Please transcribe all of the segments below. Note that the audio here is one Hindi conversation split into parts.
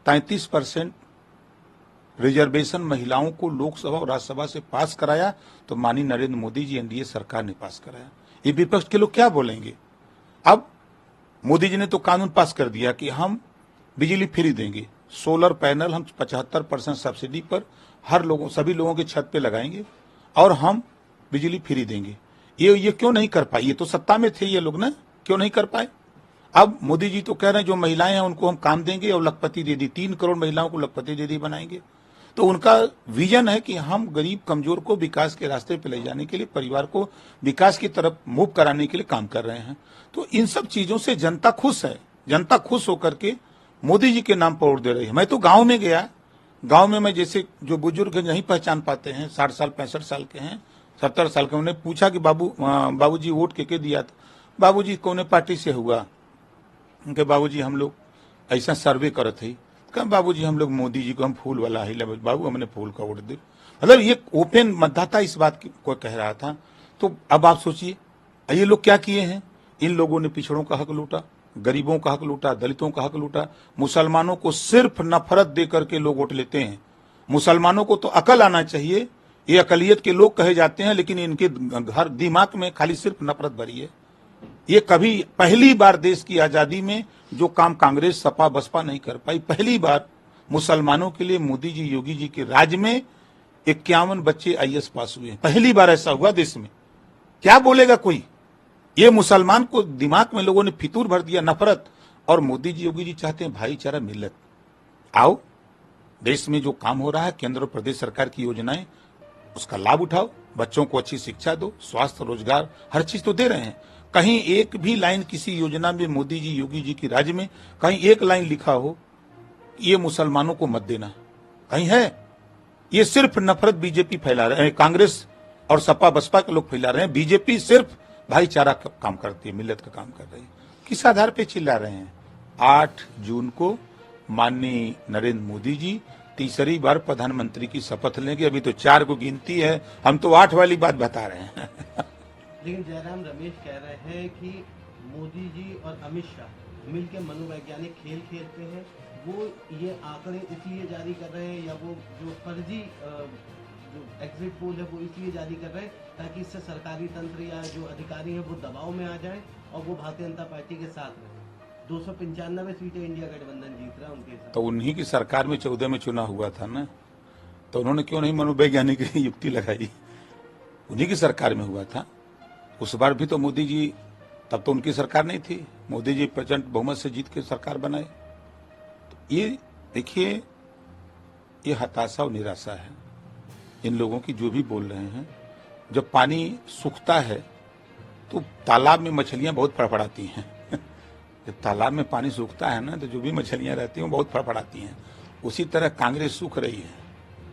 33% रिजर्वेशन महिलाओं को लोकसभा और राज्यसभा से पास कराया, तो माननीय नरेंद्र मोदी जी एनडीए सरकार ने पास कराया। ये विपक्ष के लोग क्या बोलेंगे? अब मोदी जी ने तो कानून पास कर दिया कि हम बिजली फ्री देंगे, सोलर पैनल हम 75% सब्सिडी पर सभी लोगों के छत पे लगाएंगे और हम बिजली फ्री देंगे। ये क्यों नहीं कर पाए? ये तो सत्ता में थे ये लोग ना, क्यों नहीं कर पाए? अब मोदी जी तो कह रहे हैं जो महिलाएं हैं उनको हम काम देंगे और लखपति दीदी, 3 करोड़ महिलाओं को लखपति दीदी बनाएंगे। तो उनका विजन है कि हम गरीब कमजोर को विकास के रास्ते पर ले जाने के लिए, परिवार को विकास की तरफ मूव कराने के लिए काम कर रहे हैं। तो इन सब चीजों से जनता खुश है। जनता खुश होकर के मोदी जी के नाम पर वोट दे रही है। मैं तो गांव में गया, गांव में मैं जैसे जो बुजुर्ग नहीं पहचान पाते हैं, 60 साल 65 साल के हैं, 70 साल के, उन्हें पूछा कि बाबूजी वोट के दिया? था बाबूजी कौन पार्टी से हुआ? उनके बाबूजी हम लोग ऐसा सर्वे करते ही, कहा बाबूजी हम लोग मोदी जी को, हम फूल वाला ही बाबू हमने फूल का वोट दे। मतलब ये ओपन मतदाता इस बात को कह रहा था। तो अब आप सोचिए ये लोग क्या किए हैं? इन लोगों ने पिछड़ों का हक लूटा, गरीबों का हक लूटा, दलितों का हक लूटा। मुसलमानों को सिर्फ नफरत दे करके लोग वोट लेते हैं। मुसलमानों को तो अकल आना चाहिए, ये अकलियत के लोग कहे जाते हैं, लेकिन इनके घर दिमाग में खाली सिर्फ नफरत भरी है। ये कभी पहली बार देश की आजादी में जो काम कांग्रेस सपा बसपा नहीं कर पाई, पहली बार मुसलमानों के लिए मोदी जी योगी जी के राज में 51 बच्चे आईएएस पास हुए हैं। पहली बार ऐसा हुआ देश में। क्या बोलेगा कोई? ये मुसलमान को दिमाग में लोगों ने फितूर भर दिया, नफरत। और मोदी जी योगी जी चाहते हैं भाईचारा, मिल्लत। आओ, देश में जो काम हो रहा है, केंद्र और प्रदेश सरकार की योजनाएं, उसका लाभ उठाओ, बच्चों को अच्छी शिक्षा दो, स्वास्थ्य, रोजगार, हर चीज तो दे रहे हैं। कहीं एक भी लाइन किसी योजना में मोदी जी योगी जी की राज्य में कहीं एक लाइन लिखा हो ये मुसलमानों को मत देना, कहीं है? ये सिर्फ नफरत बीजेपी फैला रहे हैं, कांग्रेस और सपा बसपा के लोग फैला रहे हैं। बीजेपी सिर्फ भाईचारा का काम करती है, मिल्लत का काम कर रही है। किस आधार पे चिल्ला रहे हैं? 8 जून को माननीय नरेंद्र मोदी जी तीसरी बार प्रधानमंत्री की शपथ लेंगे। अभी तो 4 को गिनती है, हम तो 8 वाली बात बता रहे हैं। लेकिन जयराम रमेश कह रहे हैं कि मोदी जी और अमित शाह मिलकर मनोवैज्ञानिक खेल खेलते हैं। वो ये आंकड़े इसलिए जारी कर रहे हैं, या वो जो फर्जी जो एग्जिट पोल है वो इसलिए जारी कर रहे हैं ताकि इससे सरकारी तंत्र या जो अधिकारी हैं वो दबाव में आ जाए और वो भारतीय जनता पार्टी के साथ रहे। 295 सीटें इंडिया गठबंधन जीत रहा है उनके साथ। तो उन्हीं की सरकार में 14 में चुनाव हुआ था ना, तो उन्होंने क्यों नहीं मनोवैज्ञानिक युक्ति लगाई? उन्हीं की सरकार में हुआ था। उस बार भी तो मोदी जी, तब तो उनकी सरकार नहीं थी, मोदी जी प्रचंड बहुमत से जीत के सरकार बनाए। तो ये देखिए, ये हताशा और निराशा है इन लोगों की, जो भी बोल रहे हैं। जब पानी सूखता है तो तालाब में मछलियां बहुत फड़फड़ाती हैं। जब तालाब में पानी सूखता है ना, तो जो भी मछलियां रहती हैं वो बहुत फड़फड़ाती हैं। उसी तरह कांग्रेस सूख रही है,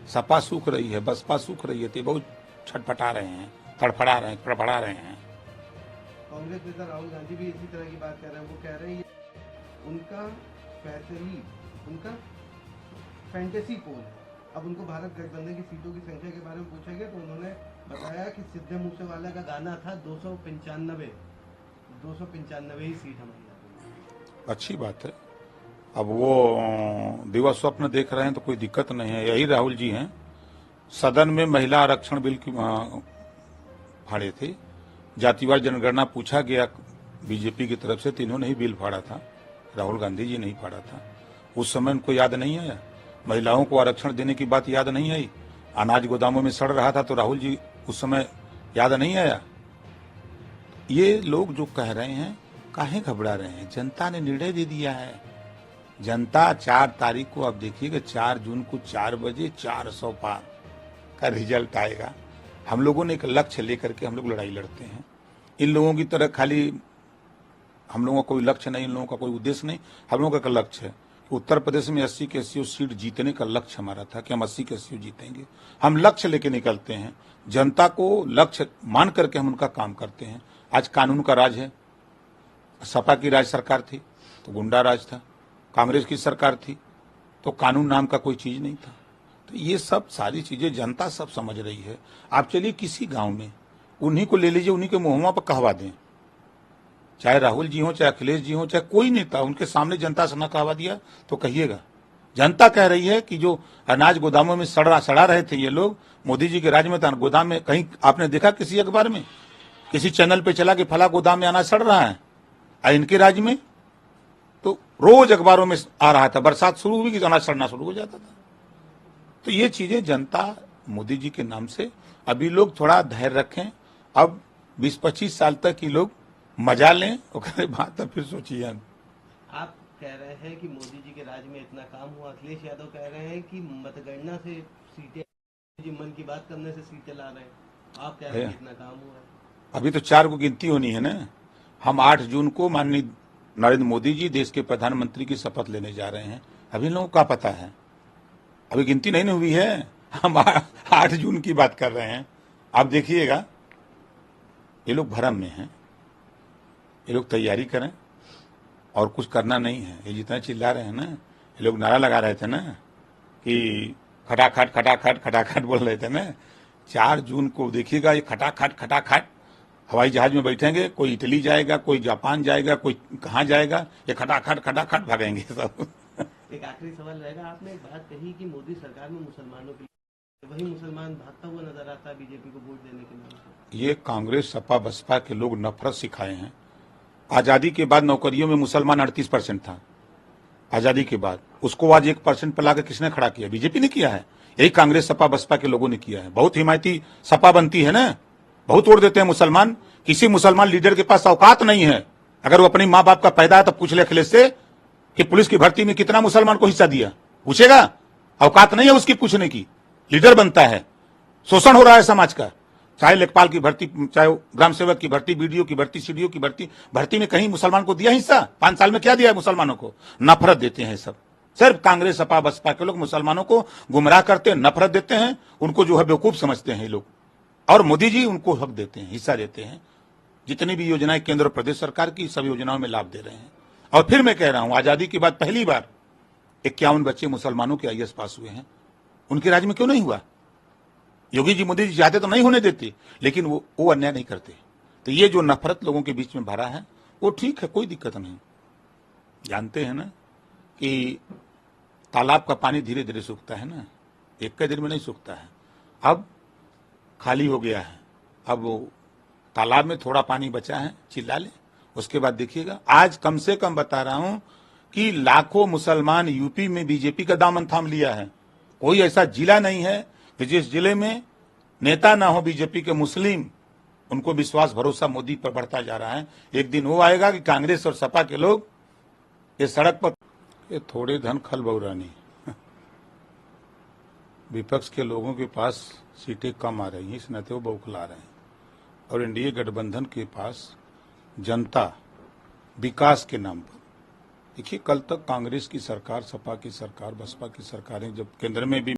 सपा सूख रही है, बसपा सूख रही है, तो बहुत छटपटा रहे हैं, तड़फड़ा रहे हैं, फड़फड़ा रहे हैं। कांग्रेस नेता राहुल गांधी भी इसी तरह की बात कर रहे हैं। वो कह रहे हैं उनका फैंटेसी पोल है। अब उनको भारत गठबंधन की सीटों की संख्या के बारे में पूछा गया तो उन्होंने बताया कि सिद्धू मूसेवाला का गाना था 295 ही सीट हमारी। अच्छी बात है। अब वो दिवा स्वप्न देख रहे हैं तो कोई दिक्कत नहीं है। यही राहुल जी हैं, सदन में महिला आरक्षण बिल की फाड़े थे। जातिवार जनगणना पूछा गया बीजेपी की तरफ से, तो इन्होंने ही बिल फाड़ा था, राहुल गांधी जी नहीं फाड़ा था। उस समय उनको याद नहीं आया, महिलाओं को आरक्षण देने की बात याद नहीं आई। अनाज गोदामों में सड़ रहा था तो राहुल जी उस समय याद नहीं आया। ये लोग जो कह रहे हैं, काहे घबरा रहे हैं? जनता ने निर्णय दे दिया है। जनता 4 तारीख को, अब देखिएगा 4 जून को 4 बजे 400 पार का रिजल्ट आएगा। हम लोगों ने एक लक्ष्य लेकर के हम लोग लड़ाई लड़ते हैं। इन लोगों की तरह खाली हम लोगों का कोई लक्ष्य नहीं, इन लोगों का कोई उद्देश्य नहीं। हम लोगों का लक्ष्य है उत्तर प्रदेश में 80 के 80 सीट जीतने का लक्ष्य हमारा था कि हम 80 के 80 जीतेंगे। हम लक्ष्य लेके निकलते हैं, जनता को लक्ष्य मान करके हम उनका काम करते हैं। आज कानून का राज है। सपा की राज सरकार थी तो गुंडा राज था, कांग्रेस की सरकार थी तो कानून नाम का कोई चीज नहीं था। तो ये सब सारी चीजें जनता सब समझ रही है। आप चलिए किसी गांव में उन्हीं को ले लीजिए, उन्हीं के मुहम्मा पर कहवा दें, चाहे राहुल जी हो, चाहे अखिलेश जी हो, चाहे कोई नेता, उनके सामने जनता से न कहवा दिया तो कहिएगा, जनता कह रही है कि जो अनाज गोदामों में सड़ा रहे थे ये लोग, मोदी जी के राज में था गोदाम में, कहीं आपने देखा किसी अखबार में, किसी चैनल पे चला कि फला गोदाम में अनाज सड़ रहा है? इनके राज में तो रोज अखबारों में आ रहा था, बरसात शुरू हुई कि अनाज सड़ना शुरू हो जाता था। तो ये चीजें जनता मोदी जी के नाम से, अभी लोग थोड़ा धैर्य रखें, अब 20-25 साल तक ये लोग मजा लें, और बात तब फिर सोचिए। आप कह रहे हैं कि मोदी जी के राज में इतना काम हुआ, अखिलेश यादव कह रहे हैं कि मतगणना से सीटें, जी मन की बात करने से सीटें ला रहे हैं, आप कह रहे हैं कि इतना काम हुआ है। अभी तो 4 को गिनती होनी है ना। हम 8 जून को माननीय नरेंद्र मोदी जी देश के प्रधानमंत्री की शपथ लेने जा रहे हैं, अभी लोगों को क्या पता है, अभी गिनती नहीं हुई है, हम 8 जून की बात कर रहे हैं। आप देखिएगा ये लोग भ्रम में हैं, ये लोग तैयारी करें और कुछ करना नहीं है। ये जितना चिल्ला रहे हैं ना, ये लोग नारा लगा रहे थे ना कि खटाखट खटाखट खटाखट बोल रहे थे ना, 4 जून को देखिएगा ये खटाखट खटाखट हवाई जहाज में बैठेंगे, कोई इटली जाएगा, कोई जापान जाएगा, कोई कहाँ जाएगा, ये खटाखट खटाखट भागेंगे सब। एक आखिरी सवाल रहेगा, आपने एक बात कही कि मोदी सरकार में मुसलमानों के लिए, वही मुसलमान भागता हुआ नजर आता है बीजेपी को वोट देने के नाम से। ये कांग्रेस सपा बसपा के लोग नफरत सिखाए हैं। आजादी के बाद नौकरियों में मुसलमान 38% था, आजादी के बाद उसको आज 1% पर लाकर किसने खड़ा किया? बीजेपी ने किया है, यही कांग्रेस सपा बसपा के लोगों ने किया है। बहुत हिमायती सपा बनती है ना, बहुत वोट देते हैं मुसलमान। किसी मुसलमान लीडर के पास औकात नहीं है, अगर वो अपनी माँ बाप का पैदा है तो पूछ ले अखिलेश से कि पुलिस की भर्ती में कितना मुसलमान को हिस्सा दिया, पूछेगा? औकात नहीं है उसकी पूछने की। लीडर बनता है, शोषण हो रहा है समाज का, चाहे लेखपाल की भर्ती, चाहे ग्राम सेवक की भर्ती, बीडीओ की भर्ती, सीडीओ की भर्ती में कहीं मुसलमान को दिया हिस्सा? 5 साल में क्या दिया है मुसलमानों को? नफरत देते हैं सब। सिर्फ कांग्रेस सपा बसपा के लोग मुसलमानों को गुमराह करते हैं, नफरत देते हैं, उनको जो है बेवकूफ समझते हैं ये लोग। और मोदी जी उनको हक देते हैं, हिस्सा देते हैं। जितनी भी योजनाएं केंद्र और प्रदेश सरकार की, सब योजनाओं में लाभ दे रहे हैं। और फिर मैं कह रहा हूं, आजादी के बाद पहली बार 51 बच्चे मुसलमानों के आईएएस पास हुए हैं। उनके राज्य में क्यों नहीं हुआ? योगी जी मोदी जी चाहते तो नहीं होने देते, लेकिन वो अन्याय नहीं करते। तो ये जो नफरत लोगों के बीच में भरा है वो ठीक है, कोई दिक्कत नहीं। जानते हैं ना कि तालाब का पानी धीरे धीरे सूखता है ना, एक के दिन में नहीं सूखता है। अब खाली हो गया है, अब वो तालाब में थोड़ा पानी बचा है, चिल्ला ले, उसके बाद देखिएगा। आज कम से कम बता रहा हूं कि लाखों मुसलमान यूपी में बीजेपी का दामन थाम लिया है। कोई ऐसा जिला नहीं है कि जिस जिले में नेता ना हो बीजेपी के, मुस्लिम, उनको विश्वास भरोसा मोदी पर बढ़ता जा रहा है। एक दिन वो आएगा कि कांग्रेस और सपा के लोग ये सड़क पर, ये थोड़े धन खल बहुरानी, विपक्ष के लोगों के पास सीटें कम आ रही हैं, इस नाते वो बौखला रहे हैं। और एनडीए गठबंधन के पास जनता विकास के नाम पर, देखिए कल तक कांग्रेस की सरकार, सपा की सरकार, बसपा की सरकारें जब केंद्र में भी